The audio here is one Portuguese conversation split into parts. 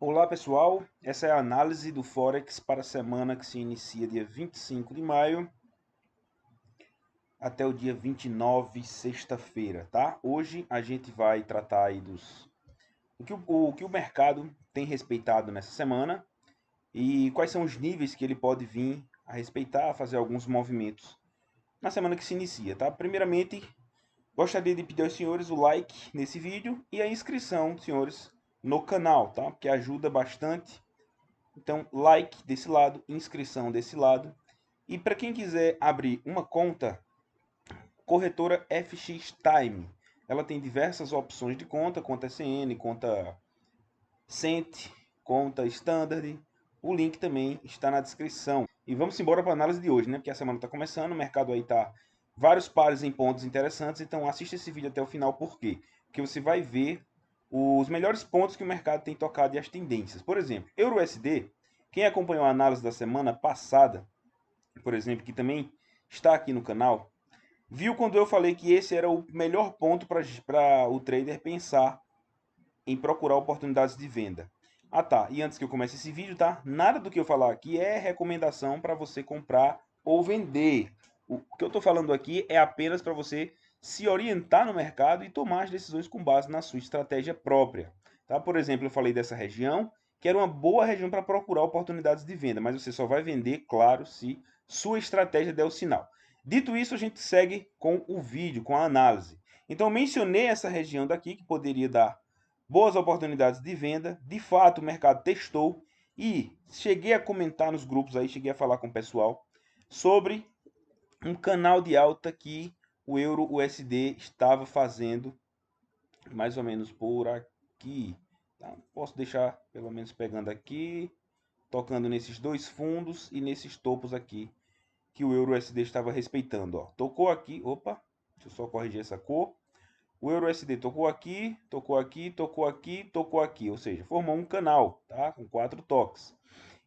Olá pessoal, essa é a análise do Forex para a semana que se inicia dia 25 de maio até o dia 29, sexta-feira, tá? Hoje a gente vai tratar aí o que o mercado tem respeitado nessa semana e quais são os níveis que ele pode vir a respeitar, fazer alguns movimentos na semana que se inicia, tá? Primeiramente, gostaria de pedir aos senhores o like nesse vídeo e a inscrição, senhores, no canal, tá? Porque ajuda bastante. Então, like desse lado, inscrição desse lado. E para quem quiser abrir uma conta, corretora FX Time. Ela tem diversas opções de conta, conta SN, conta Cent, conta Standard. O link também está na descrição. E vamos embora para a análise de hoje, né? Porque a semana está começando, o mercado aí tá vários pares em pontos interessantes. Então assista esse vídeo até o final, por quê? Porque você vai ver os melhores pontos que o mercado tem tocado e as tendências. Por exemplo, EURUSD, quem acompanhou a análise da semana passada, por exemplo, que também está aqui no canal, viu quando eu falei que esse era o melhor ponto para o trader pensar em procurar oportunidades de venda. Ah tá, e antes que eu comece esse vídeo, tá? Nada do que eu falar aqui é recomendação para você comprar ou vender. O que eu estou falando aqui é apenas para você se orientar no mercado e tomar as decisões com base na sua estratégia própria. Tá? Por exemplo, eu falei dessa região, que era uma boa região para procurar oportunidades de venda, mas você só vai vender, claro, se sua estratégia der o sinal. Dito isso, a gente segue com o vídeo, com a análise. Então, eu mencionei essa região daqui, que poderia dar boas oportunidades de venda. De fato, o mercado testou e cheguei a comentar nos grupos aí, cheguei a falar com o pessoal sobre um canal de alta que o Euro USD estava fazendo mais ou menos por aqui. Tá? Posso deixar pelo menos pegando aqui, tocando nesses dois fundos e nesses topos aqui que o Euro USD estava respeitando. Ó. Tocou aqui, opa, deixa eu só corrigir essa cor. O EURUSD tocou aqui, tocou aqui, tocou aqui, tocou aqui, ou seja, formou um canal, tá? Com 4 toques.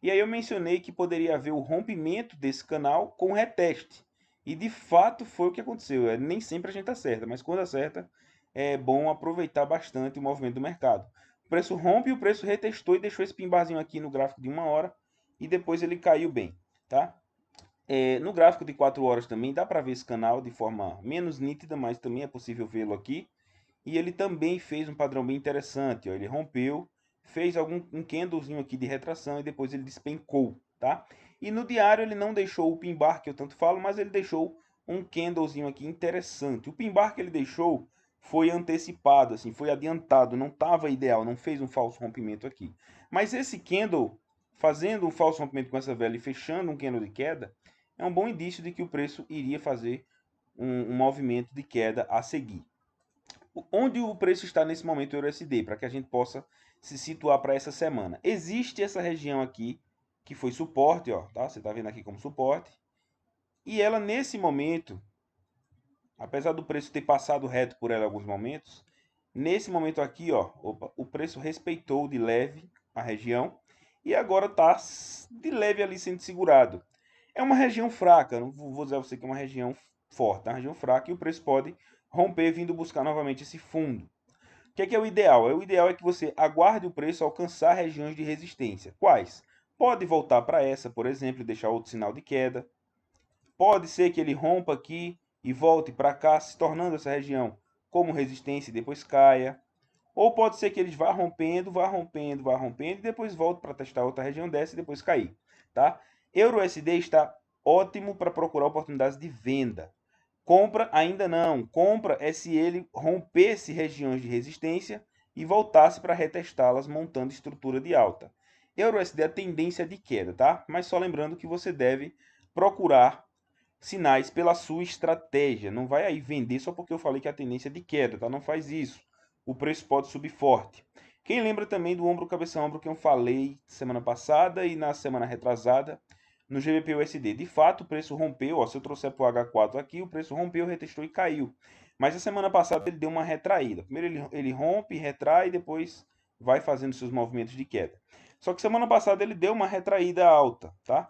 E aí eu mencionei que poderia haver o rompimento desse canal com reteste. E de fato foi o que aconteceu. Nem sempre a gente acerta, mas quando acerta é bom aproveitar bastante o movimento do mercado. O preço rompe, o preço retestou e deixou esse pimbarzinho aqui no gráfico de 1 hora e depois ele caiu bem, tá? No gráfico de 4 horas também dá para ver esse canal de forma menos nítida, mas também é possível vê-lo aqui. E ele também fez um padrão bem interessante. Ó. Ele rompeu, fez um candlezinho aqui de retração e depois ele despencou. Tá? E no diário ele não deixou o pin bar que eu tanto falo, mas ele deixou um candlezinho aqui interessante. O pin bar que ele deixou foi antecipado, assim, foi adiantado, não estava ideal, não fez um falso rompimento aqui. Mas esse candle, fazendo um falso rompimento com essa vela e fechando um candle de queda, é um bom indício de que o preço iria fazer um movimento de queda a seguir. Onde o preço está nesse momento o EURUSD, para que a gente possa se situar para essa semana. Existe essa região aqui, que foi suporte, ó, tá? Você está vendo aqui como suporte. E ela, nesse momento, apesar do preço ter passado reto por ela em alguns momentos, nesse momento aqui, ó, opa, o preço respeitou de leve a região e agora está de leve ali sendo segurado. É uma região fraca, não vou dizer a você que é uma região forte, é uma região fraca e o preço pode romper vindo buscar novamente esse fundo. O que é o ideal? O ideal é que você aguarde o preço alcançar regiões de resistência. Quais? Pode voltar para essa, por exemplo, e deixar outro sinal de queda. Pode ser que ele rompa aqui e volte para cá, se tornando essa região como resistência e depois caia. Ou pode ser que ele vá rompendo, vá rompendo, vá rompendo e depois volte para testar outra região dessa e depois cair. Tá? EURUSD está ótimo para procurar oportunidades de venda. Compra ainda não. Compra é se ele rompesse regiões de resistência e voltasse para retestá-las montando estrutura de alta. EURUSD é a tendência de queda, tá? Mas só lembrando que você deve procurar sinais pela sua estratégia. Não vai aí vender só porque eu falei que a tendência é de queda, tá? Não faz isso. O preço pode subir forte. Quem lembra também do ombro cabeça ombro que eu falei semana passada e na semana retrasada no GBP/USD. De fato, o preço rompeu, ó, se eu trouxer para o H4 aqui, o preço rompeu, retestou e caiu. Mas a semana passada ele deu uma retraída. Primeiro ele rompe, retrai e depois vai fazendo seus movimentos de queda. Só que semana passada ele deu uma retraída alta, tá?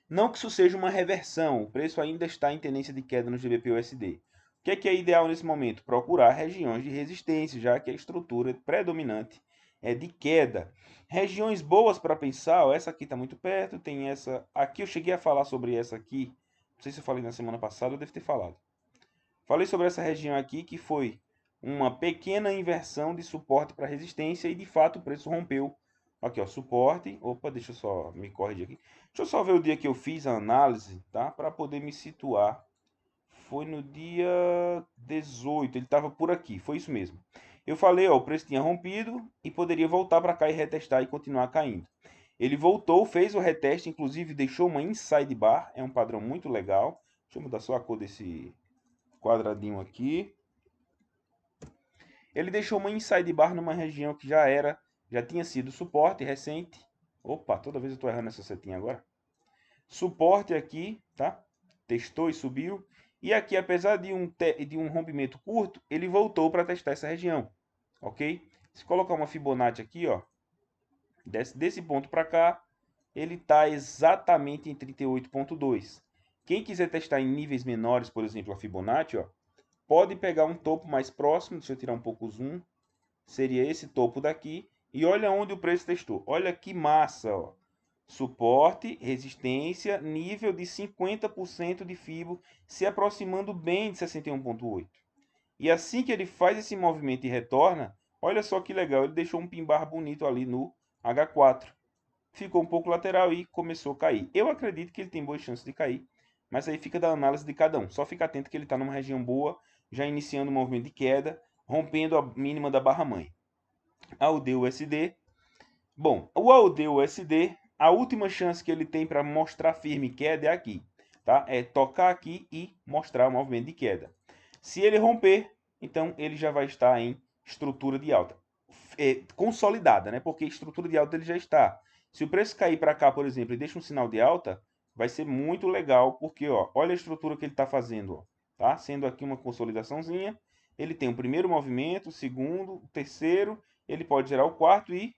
Não que isso seja uma reversão, o preço ainda está em tendência de queda no GBP/USD. O que é ideal nesse momento? Procurar regiões de resistência, já que a estrutura predominante de queda. Regiões boas para pensar, ó, essa aqui está muito perto, tem essa aqui, eu cheguei a falar sobre essa aqui, não sei se eu falei na semana passada, eu devo ter falado. Falei sobre essa região aqui, que foi uma pequena inversão de suporte para resistência e de fato o preço rompeu. Aqui, ó, suporte. Opa, deixa eu só me corrigir aqui. Deixa eu só ver o dia que eu fiz a análise, tá? Para poder me situar. Foi no dia 18, ele estava por aqui, foi isso mesmo. Eu falei, ó, o preço tinha rompido e poderia voltar para cá e retestar e continuar caindo. Ele voltou, fez o reteste, inclusive deixou uma inside bar, é um padrão muito legal. Deixa eu mudar só a cor desse quadradinho aqui. Ele deixou uma inside bar numa região que já tinha sido suporte recente. Opa, toda vez eu estou errando essa setinha agora. Suporte aqui, tá? Testou e subiu. E aqui, apesar de um rompimento curto, ele voltou para testar essa região, ok? Se colocar uma Fibonacci aqui, ó, desse ponto para cá, ele está exatamente em 38,2. Quem quiser testar em níveis menores, por exemplo, a Fibonacci, ó, pode pegar um topo mais próximo, deixa eu tirar um pouco o zoom, seria esse topo daqui, e olha onde o preço testou. Olha que massa, ó. Suporte, resistência, nível de 50% de Fibo, se aproximando bem de 61,8. E assim que ele faz esse movimento e retorna, olha só que legal, ele deixou um pin-bar bonito ali no H4. Ficou um pouco lateral e começou a cair. Eu acredito que ele tem boas chances de cair, mas aí fica da análise de cada um. Só fica atento que ele está numa região boa, já iniciando um movimento de queda, rompendo a mínima da barra mãe. AUD-USD. Bom, o AUD-USD, a última chance que ele tem para mostrar firme queda é aqui, tá? É tocar aqui e mostrar o movimento de queda. Se ele romper, então ele já vai estar em estrutura de alta. Consolidada, né? Porque estrutura de alta ele já está. Se o preço cair para cá, por exemplo, e deixa um sinal de alta, vai ser muito legal, porque ó, olha a estrutura que ele está fazendo, ó, tá? Sendo aqui uma consolidaçãozinha, ele tem o primeiro movimento, o segundo, o terceiro, ele pode gerar o quarto e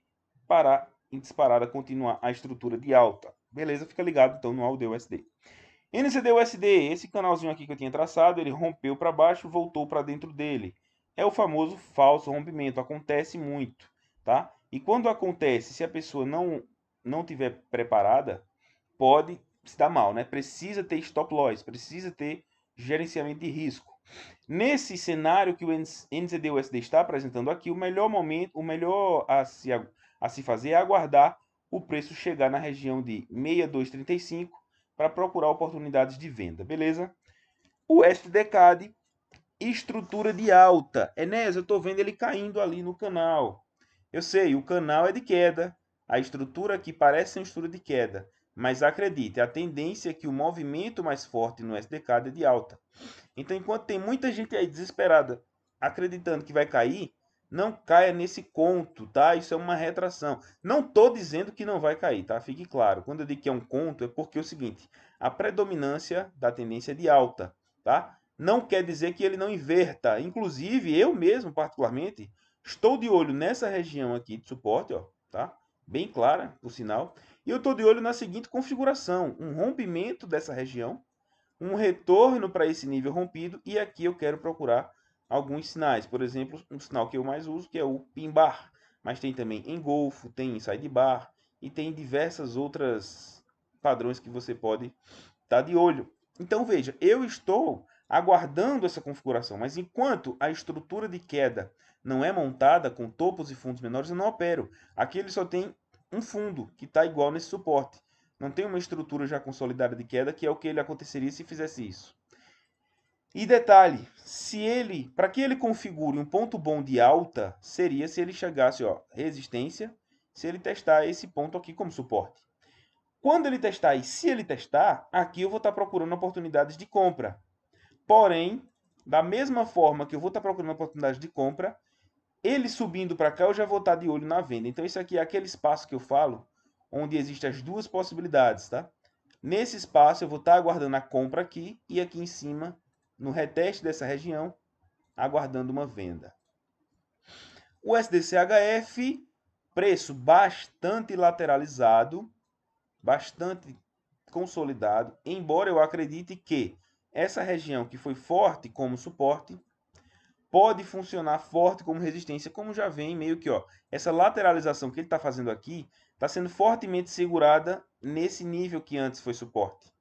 parar em disparada, continuar a estrutura de alta. Beleza? Fica ligado então no AUD-USD. NZD-USD, esse canalzinho aqui que eu tinha traçado, ele rompeu para baixo, voltou para dentro dele. É o famoso falso rompimento, acontece muito, tá? E quando acontece, se a pessoa não tiver preparada, pode se dar mal, né? Precisa ter stop loss, precisa ter gerenciamento de risco. Nesse cenário que o NZD-USD está apresentando aqui, o melhor momento, o melhor a se fazer é aguardar o preço chegar na região de 62,35 para procurar oportunidades de venda, beleza? O SDCAD, estrutura de alta. Enéas, eu estou vendo ele caindo ali no canal. Eu sei, o canal é de queda. A estrutura aqui parece uma estrutura de queda. Mas acredite, a tendência é que o movimento mais forte no SDCAD é de alta. Então, enquanto tem muita gente aí desesperada, acreditando que vai cair, não caia nesse conto, tá? Isso é uma retração. Não estou dizendo que não vai cair, tá? Fique claro. Quando eu digo que é um conto, é porque é o seguinte, a predominância da tendência é de alta, tá? Não quer dizer que ele não inverta. Inclusive, eu mesmo, particularmente, estou de olho nessa região aqui de suporte, ó, tá? Bem clara, por sinal. E eu estou de olho na seguinte configuração, um rompimento dessa região, um retorno para esse nível rompido, e aqui eu quero procurar alguns sinais. Por exemplo, um sinal que eu mais uso, que é o pin bar, mas tem também engolfo, tem inside bar e tem diversas outras padrões que você pode estar de olho. Então veja, eu estou aguardando essa configuração, mas enquanto a estrutura de queda não é montada com topos e fundos menores, eu não opero. Aqui ele só tem um fundo que está igual nesse suporte. Não tem uma estrutura já consolidada de queda, que é o que ele aconteceria se fizesse isso. E detalhe, para que ele configure um ponto bom de alta, seria se ele chegasse, ó, resistência, se ele testar esse ponto aqui como suporte. Quando ele testar e se ele testar, aqui eu vou estar procurando oportunidades de compra. Porém, da mesma forma que eu vou estar procurando oportunidades de compra, ele subindo para cá, eu já vou estar de olho na venda. Então, isso aqui é aquele espaço que eu falo, onde existem as duas possibilidades, tá? Nesse espaço, eu vou estar aguardando a compra aqui e aqui em cima, no reteste dessa região, aguardando uma venda. O SDCHF, preço bastante lateralizado, bastante consolidado, embora eu acredite que essa região que foi forte como suporte, pode funcionar forte como resistência, como já vem meio que, ó, essa lateralização que ele está fazendo aqui, está sendo fortemente segurada nesse nível que antes foi suporte.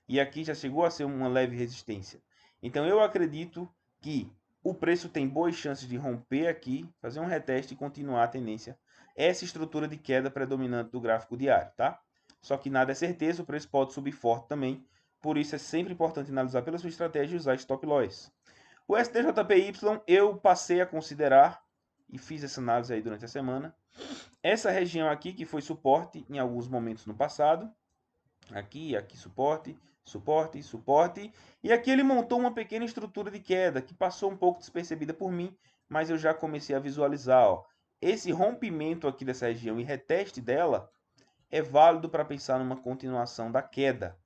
E aqui já chegou a ser uma leve resistência. Então eu acredito que o preço tem boas chances de romper aqui, fazer um reteste e continuar a tendência. Essa estrutura de queda predominante do gráfico diário, tá? Só que nada é certeza, o preço pode subir forte também. Por isso é sempre importante analisar pela sua estratégia e usar stop loss. O STJPY eu passei a considerar e fiz essa análise aí durante a semana. Essa região aqui que foi suporte em alguns momentos no passado. Aqui suporte, suporte, suporte. E aqui ele montou uma pequena estrutura de queda que passou um pouco despercebida por mim, mas eu já comecei a visualizar. Ó, esse rompimento aqui dessa região e reteste dela é válido para pensar numa continuação da queda.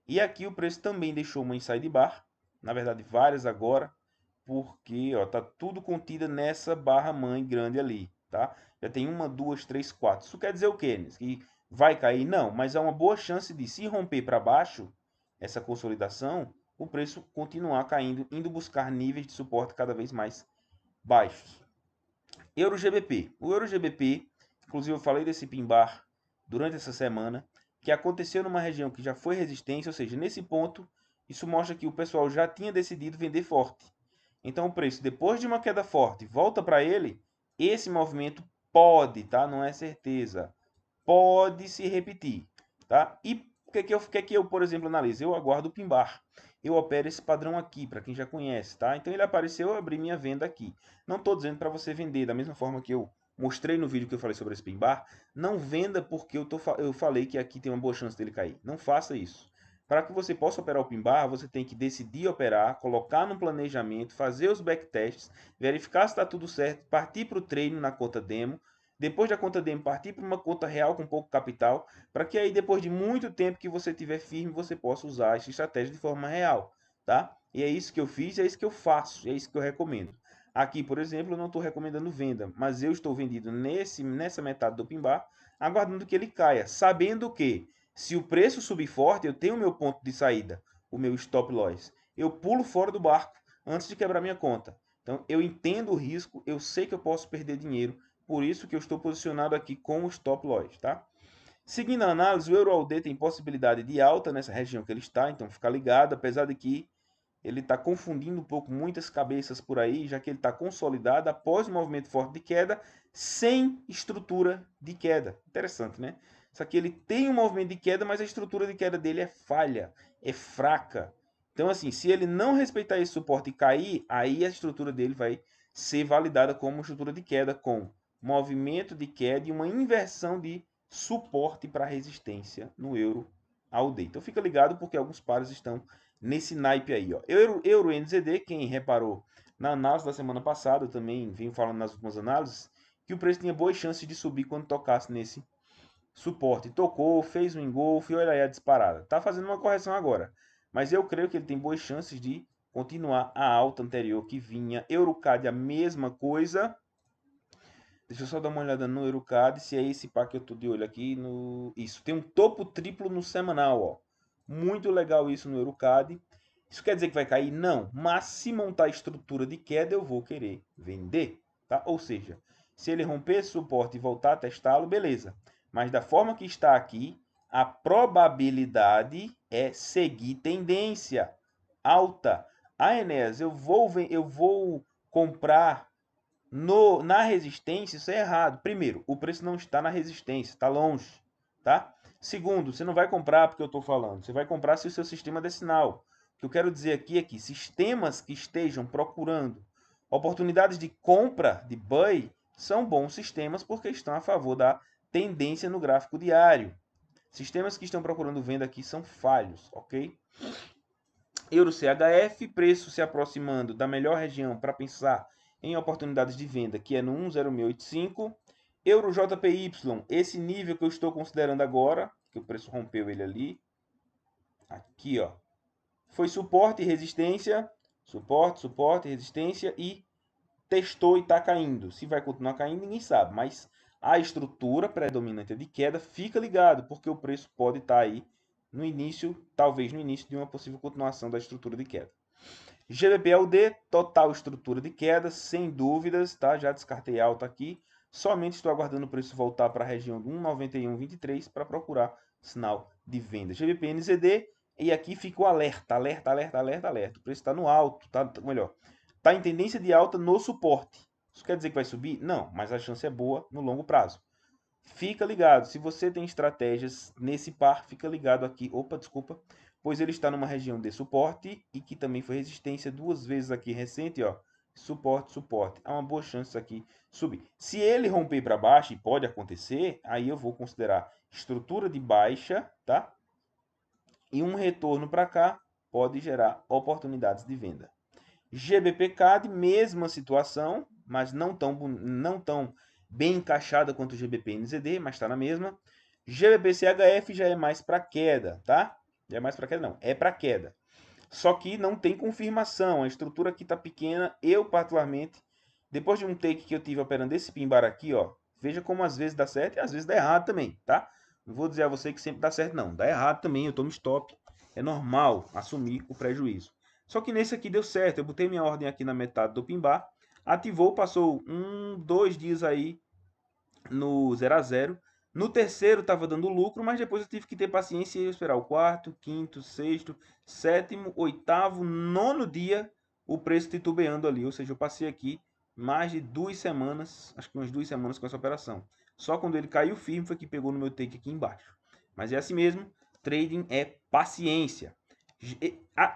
E aqui o preço também deixou uma inside bar, na verdade várias agora, porque ó, tá tudo contida nessa barra mãe grande ali, tá? Já tem uma, duas, três, quatro. Isso quer dizer o quê? Que vai cair? Não, mas há uma boa chance de, se romper para baixo, essa consolidação, o preço continuar caindo, indo buscar níveis de suporte cada vez mais baixos. EuroGBP. O EuroGBP, inclusive eu falei desse pin bar durante essa semana, que aconteceu numa região que já foi resistência, ou seja, nesse ponto, isso mostra que o pessoal já tinha decidido vender forte. Então o preço, depois de uma queda forte, volta para ele, esse movimento pode, tá? Não é certeza, pode se repetir, tá? E o que eu, por exemplo, analiso? Eu aguardo o pin bar. Eu opero esse padrão aqui, para quem já conhece, tá? Então ele apareceu, eu abri minha venda aqui. Não estou dizendo para você vender, da mesma forma que eu mostrei no vídeo que eu falei sobre esse pin bar, não venda porque eu falei que aqui tem uma boa chance dele cair. Não faça isso. Para que você possa operar o pin bar, você tem que decidir operar, colocar no planejamento, fazer os backtests, verificar se está tudo certo, partir para o treino na conta demo, depois da conta demo partir para uma conta real com pouco capital, para que aí depois de muito tempo que você tiver firme, você possa usar essa estratégia de forma real, tá? E é isso que eu fiz, é isso que eu faço, é isso que eu recomendo. Aqui, por exemplo, eu não estou recomendando venda, mas eu estou vendido nessa metade do pin bar, aguardando que ele caia, sabendo que se o preço subir forte, eu tenho o meu ponto de saída, o meu stop loss. Eu pulo fora do barco antes de quebrar minha conta. Então, eu entendo o risco, eu sei que eu posso perder dinheiro, por isso que eu estou posicionado aqui com o stop loss, tá? Seguindo a análise, o EURUSD tem possibilidade de alta nessa região que ele está, então fica ligado, apesar de que ele está confundindo um pouco muitas cabeças por aí, já que ele está consolidado após um movimento forte de queda, sem estrutura de queda. Interessante, né? Só que ele tem um movimento de queda, mas a estrutura de queda dele é falha, é fraca. Então, assim, se ele não respeitar esse suporte e cair, aí a estrutura dele vai ser validada como estrutura de queda, com movimento de queda e uma inversão de suporte para resistência no euro AUD. Então fica ligado porque alguns pares estão nesse naipe aí. Ó. Euro NZD, quem reparou na análise da semana passada, eu também venho falando nas últimas análises, que o preço tinha boas chances de subir quando tocasse nesse suporte. Tocou, fez um engolfe, olha aí a disparada. Está fazendo uma correção agora, mas eu creio que ele tem boas chances de continuar a alta anterior que vinha. EuroCAD a mesma coisa. Deixa eu só dar uma olhada no EuroCAD, se é esse par que eu tô de olho aqui. Isso, tem um topo triplo no semanal, ó. Muito legal isso no EuroCAD. Isso quer dizer que vai cair? Não. Mas se montar a estrutura de queda, eu vou querer vender, tá? Ou seja, se ele romper esse suporte e voltar a testá-lo, beleza. Mas da forma que está aqui, a probabilidade é seguir tendência alta. Ah, Enéas, eu vou comprar na resistência, isso é errado. Primeiro, o preço não está na resistência, está longe, tá? Segundo, você não vai comprar porque eu estou falando, você vai comprar se o seu sistema der sinal. O que eu quero dizer aqui é que sistemas que estejam procurando oportunidades de compra, de buy, são bons sistemas porque estão a favor da tendência no gráfico diário. Sistemas que estão procurando venda aqui são falhos, ok? Euro CHF, preço se aproximando da melhor região para pensar em oportunidades de venda, que é no 10685. Euro JPY, esse nível que eu estou considerando agora, que o preço rompeu ele ali, aqui ó, foi suporte e resistência, suporte, resistência e testou e está caindo. Se vai continuar caindo, ninguém sabe, mas a estrutura predominante de queda, fica ligado, porque o preço pode estar aí no início, talvez no início de uma possível continuação da estrutura de queda. GBP AUD, total estrutura de queda, sem dúvidas, tá? Já descartei alta aqui. Somente estou aguardando o preço voltar para a região do 1,9123 para procurar sinal de venda. GBP NZD, e aqui fica o alerta, alerta, alerta, alerta, alerta. O preço está no alto, tá? Melhor, está em tendência de alta no suporte. Isso quer dizer que vai subir? Não, mas a chance é boa no longo prazo. Fica ligado, se você tem estratégias nesse par, fica ligado aqui. Opa, desculpa. Pois ele está numa região de suporte e que também foi resistência duas vezes aqui recente, ó. Suporte, suporte. Há uma boa chance isso aqui subir. Se ele romper para baixo, e pode acontecer, aí eu vou considerar estrutura de baixa, tá? E um retorno para cá pode gerar oportunidades de venda. GBP-CAD, mesma situação, mas não tão bem encaixada quanto o GBP-NZD, mas está na mesma. GBP-CHF já é mais para queda, tá? Já é mais para queda, não. É para queda. Só que não tem confirmação. A estrutura aqui está pequena. Eu, particularmente, depois de um take que eu tive operando esse pin-bar aqui, ó, veja como às vezes dá certo e às vezes dá errado também, tá? Não vou dizer a você que sempre dá certo, não. Dá errado também, eu tomo stop. É normal assumir o prejuízo. Só que nesse aqui deu certo. Eu botei minha ordem aqui na metade do pin-bar, ativou, passou 2 dias aí no 0 a 0. No terceiro estava dando lucro, mas depois eu tive que ter paciência e esperar o quarto, quinto, sexto, sétimo, oitavo, nono dia, o preço titubeando ali. Ou seja, eu passei aqui mais de 2 semanas, acho que umas 2 semanas com essa operação. Só quando ele caiu firme foi que pegou no meu take aqui embaixo. Mas é assim mesmo, trading é paciência.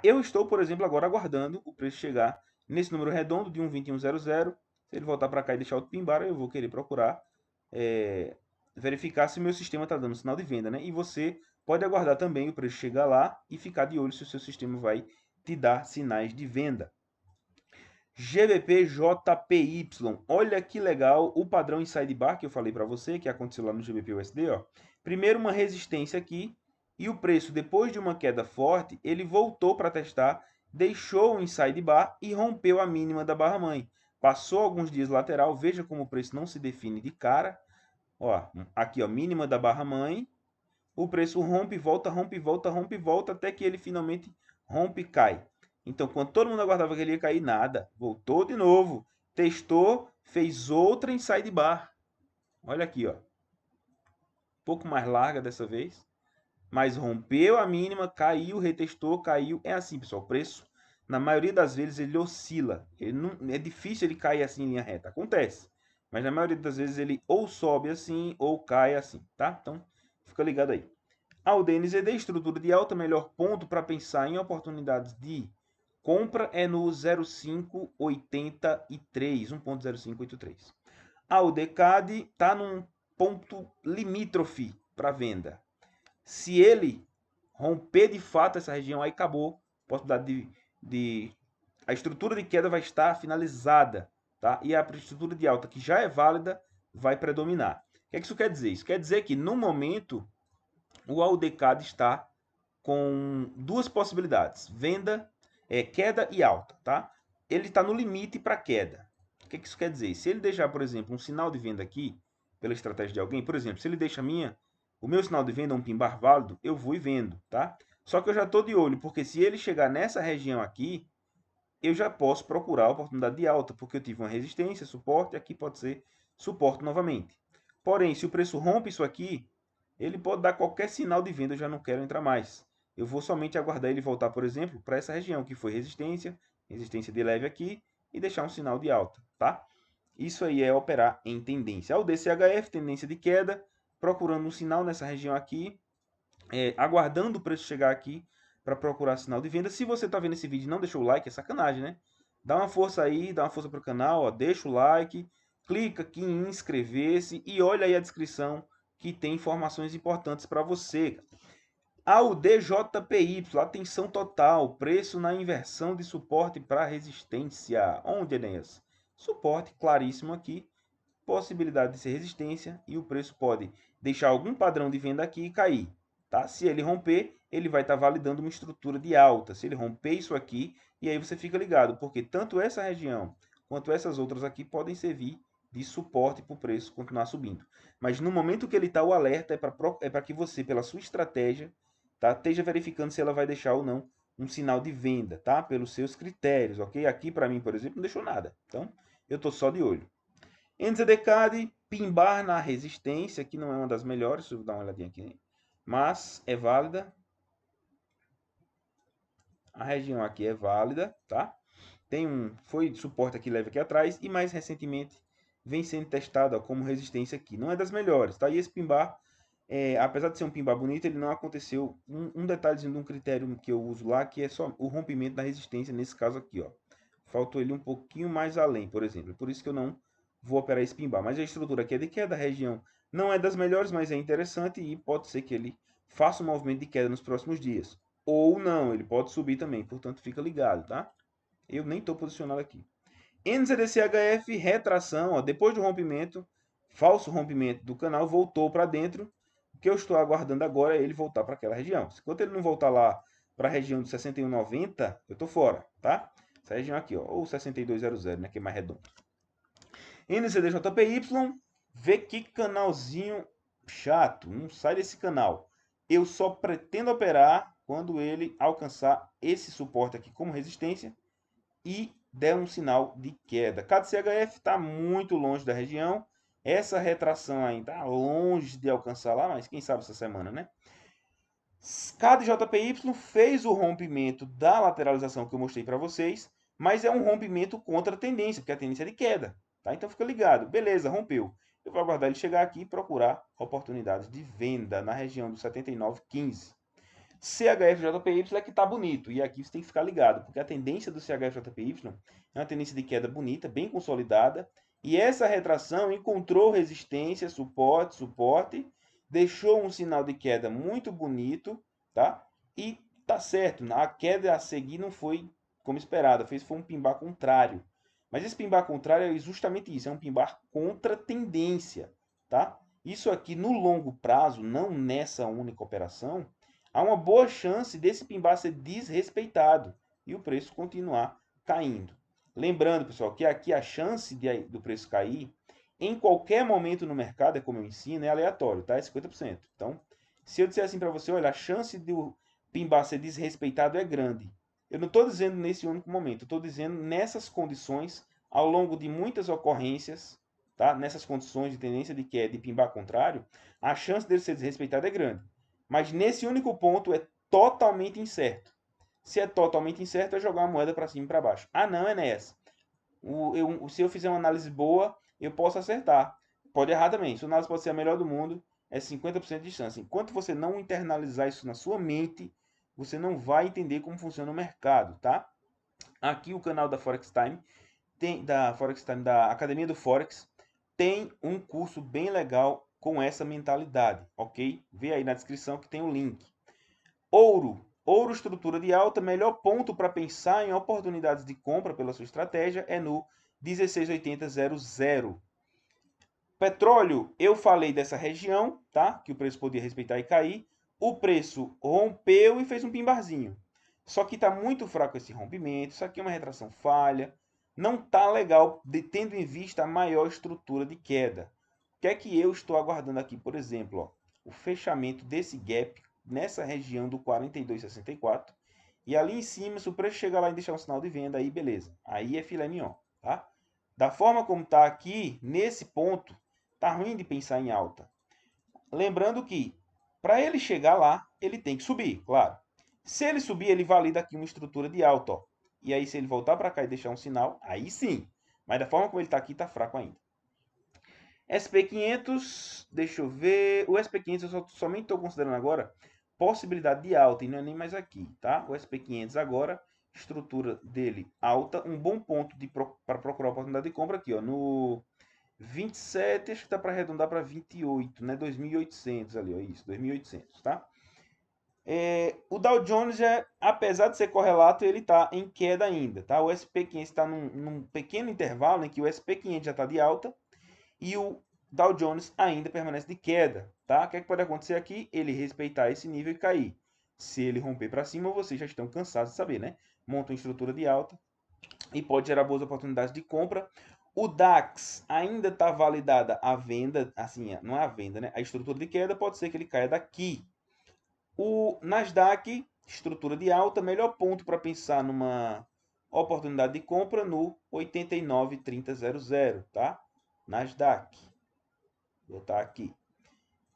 Eu estou, por exemplo, agora aguardando o preço chegar nesse número redondo de 1,2100. Se ele voltar para cá e deixar outro pin-bar, eu vou querer procurar verificar se o meu sistema está dando sinal de venda, né? E você pode aguardar também o preço chegar lá e ficar de olho se o seu sistema vai te dar sinais de venda. GBP-JPY, olha que legal o padrão inside bar que eu falei para você, que aconteceu lá no GBP-USD, ó. Primeiro uma resistência aqui e o preço, depois de uma queda forte, ele voltou para testar, deixou o inside bar e rompeu a mínima da barra mãe. Passou alguns dias lateral, veja como o preço não se define de cara. Ó, aqui, ó, mínima da barra mãe. O preço rompe, volta, rompe, volta, rompe, volta, até que ele finalmente rompe e cai. Então, quando todo mundo aguardava que ele ia cair, nada. Voltou de novo. Testou, fez outra inside bar. Olha aqui, ó. Um pouco mais larga dessa vez. Mas rompeu a mínima, caiu, retestou, caiu. É assim, pessoal. O preço, na maioria das vezes, ele oscila. Ele não, é difícil ele cair assim em linha reta. Acontece. Mas na maioria das vezes ele ou sobe assim ou cai assim, tá? Então, fica ligado aí. A DNZD, estrutura de alta, melhor ponto para pensar em oportunidades de compra é no 0,583, 1.0583. A UDCAD está num ponto limítrofe para venda. Se ele romper de fato essa região, aí acabou. A possibilidade a estrutura de queda vai estar finalizada, tá? E a estrutura de alta, que já é válida, vai predominar. O que isso quer dizer? Isso quer dizer que, no momento, o AUDCAD está com duas possibilidades: venda, queda e alta, tá? Ele está no limite para queda. O que isso quer dizer? Se ele deixar, por exemplo, um sinal de venda aqui, pela estratégia de alguém, por exemplo, se ele deixa o meu sinal de venda é um pin-bar válido, eu vou e vendo, tá? Só que eu já estou de olho, porque se ele chegar nessa região aqui, eu já posso procurar a oportunidade de alta, porque eu tive uma resistência, suporte, e aqui pode ser suporte novamente. Porém, se o preço rompe isso aqui, ele pode dar qualquer sinal de venda, eu já não quero entrar mais. Eu vou somente aguardar ele voltar, por exemplo, para essa região que foi resistência, resistência de leve aqui, e deixar um sinal de alta, tá? Isso aí é operar em tendência. O DCHF, tendência de queda, procurando um sinal nessa região aqui, aguardando o preço chegar aqui para procurar sinal de venda. Se você está vendo esse vídeo e não deixou o like, é sacanagem, né? Dá uma força aí, dá uma força para o canal, ó, deixa o like, clica aqui em inscrever-se e olha aí a descrição que tem informações importantes para você. Ao DJPY, atenção total, preço na inversão de suporte para resistência. Onde, Enéas? Suporte claríssimo aqui, possibilidade de ser resistência e o preço pode deixar algum padrão de venda aqui e cair. Tá? Se ele romper, ele vai estar validando uma estrutura de alta. Se ele romper isso aqui, e aí você fica ligado, porque tanto essa região quanto essas outras aqui podem servir de suporte para o preço continuar subindo. Mas no momento que ele está, o alerta é para que você, pela sua estratégia, tá, esteja verificando se ela vai deixar ou não um sinal de venda, tá? Pelos seus critérios, ok? Aqui para mim, por exemplo, não deixou nada. Então, eu tô só de olho. NZD pimbar na resistência, que não é uma das melhores, deixa eu dar uma olhadinha aqui, mas é válida. A região aqui é válida, tá? Foi suporte aqui leve aqui atrás e mais recentemente vem sendo testada como resistência aqui. Não é das melhores, tá? E esse pimbar, apesar de ser um pimbar bonito, ele não aconteceu. Um detalhezinho de um critério que eu uso lá, que é só o rompimento da resistência, nesse caso aqui, ó. Faltou ele um pouquinho mais além, por exemplo. Por isso que eu não vou operar esse pimbar. Mas a estrutura aqui é de queda, a região não é das melhores, mas é interessante e pode ser que ele faça um movimento de queda nos próximos dias. Ou não, ele pode subir também, portanto fica ligado, tá? Eu nem estou posicionado aqui. NZDCHF, retração, ó, depois do rompimento, falso rompimento do canal, voltou para dentro. O que eu estou aguardando agora é ele voltar para aquela região. Enquanto ele não voltar lá para a região de 61,90, eu estou fora, tá? Essa região aqui, ó, ou 62,00, né, que é mais redondo. NZDJPY, vê que canalzinho chato, não sai desse canal. Eu só pretendo operar quando ele alcançar esse suporte aqui como resistência e der um sinal de queda. KDCHF está muito longe da região. Essa retração ainda está longe de alcançar lá, mas quem sabe essa semana, né? KDJPY fez o rompimento da lateralização que eu mostrei para vocês, mas é um rompimento contra a tendência, porque a tendência é de queda. Tá? Então fica ligado. Beleza, rompeu. Eu vou aguardar ele chegar aqui e procurar oportunidades de venda na região do 79,15. CHFJPY é que está bonito. E aqui você tem que ficar ligado, porque a tendência do CHFJPY é uma tendência de queda bonita, bem consolidada. E essa retração encontrou resistência, suporte, deixou um sinal de queda muito bonito, tá? E tá certo, a queda a seguir não foi como esperado, foi um pimbar contrário. Mas esse pimbar contrário é justamente isso, é um pimbar contra tendência, tá? Isso aqui no longo prazo, não nessa única operação, há uma boa chance desse pimbar ser desrespeitado e o preço continuar caindo. Lembrando, pessoal, que aqui a chance do preço cair em qualquer momento no mercado, é como eu ensino, é aleatório, tá? É 50%. Então, se eu disser assim para você, olha, a chance do pimbar ser desrespeitado é grande. Eu não estou dizendo nesse único momento, eu estou dizendo nessas condições, ao longo de muitas ocorrências, tá? Nessas condições de tendência de queda de pimbar contrário, a chance dele ser desrespeitado é grande. Mas nesse único ponto é totalmente incerto. Se é totalmente incerto, é jogar a moeda para cima e para baixo. Ah, não, é nessa. Se eu fizer uma análise boa, eu posso acertar. Pode errar também. Sua análise pode ser a melhor do mundo, é 50% de chance. Enquanto você não internalizar isso na sua mente, você não vai entender como funciona o mercado, tá? Aqui o canal da Forex Time, da Academia do Forex, tem um curso bem legal com essa mentalidade, ok? Vê aí na descrição que tem o link. Ouro estrutura de alta, melhor ponto para pensar em oportunidades de compra pela sua estratégia é no 1680,00. Petróleo, eu falei dessa região, tá? Que o preço podia respeitar e cair. O preço rompeu e fez um pimbarzinho. Só que está muito fraco esse rompimento. Isso aqui é uma retração falha. Não está legal, tendo em vista a maior estrutura de queda. O que é que eu estou aguardando aqui, por exemplo? Ó, o fechamento desse gap nessa região do 42,64. E ali em cima, se o preço chegar lá e deixar um sinal de venda, aí beleza. Aí é filé mignon, tá? Da forma como está aqui, nesse ponto, tá ruim de pensar em alta. Lembrando que, para ele chegar lá, ele tem que subir, claro. Se ele subir, ele valida aqui uma estrutura de alta, ó. E aí, se ele voltar para cá e deixar um sinal, aí sim. Mas da forma como ele está aqui, está fraco ainda. SP500, deixa eu ver. O SP500 eu somente estou considerando agora possibilidade de alta e não é nem mais aqui, tá? O SP500 agora, estrutura dele alta, um bom ponto para procurar oportunidade de compra aqui, ó, no 27, acho que dá para arredondar para 28, né? 2.800 ali, ó, isso, 2.800, tá? O Dow Jones, apesar de ser correlato, ele está em queda ainda, tá? O SP500 está num pequeno intervalo em que o SP500 já está de alta e o Dow Jones ainda permanece de queda, tá? O que é que pode acontecer aqui? Ele respeitar esse nível e cair. Se ele romper para cima, vocês já estão cansados de saber, né? Monta uma estrutura de alta e pode gerar boas oportunidades de compra. O DAX ainda está validada a venda, assim, não é a venda, né? A estrutura de queda pode ser que ele caia daqui. O Nasdaq estrutura de alta, melhor ponto para pensar numa oportunidade de compra no 89,3000, tá? Nasdaq. Vou botar aqui.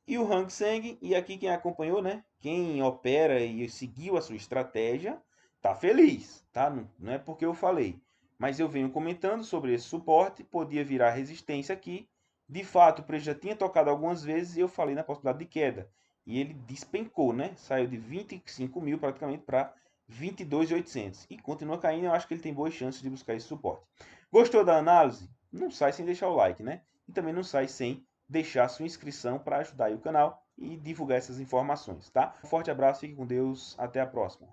E o Hang Seng, e aqui quem acompanhou, né? Quem opera e seguiu a sua estratégia, tá feliz, tá? Não é porque eu falei, mas eu venho comentando sobre esse suporte, podia virar resistência aqui. De fato, o preço já tinha tocado algumas vezes e eu falei na possibilidade de queda. E ele despencou, né? Saiu de 25 mil praticamente para 22.800 e continua caindo. Eu acho que ele tem boas chances de buscar esse suporte. Gostou da análise? Não sai sem deixar o like, né? E também não sai sem deixar sua inscrição para ajudar aí o canal e divulgar essas informações, tá? Um forte abraço, fique com Deus, até a próxima.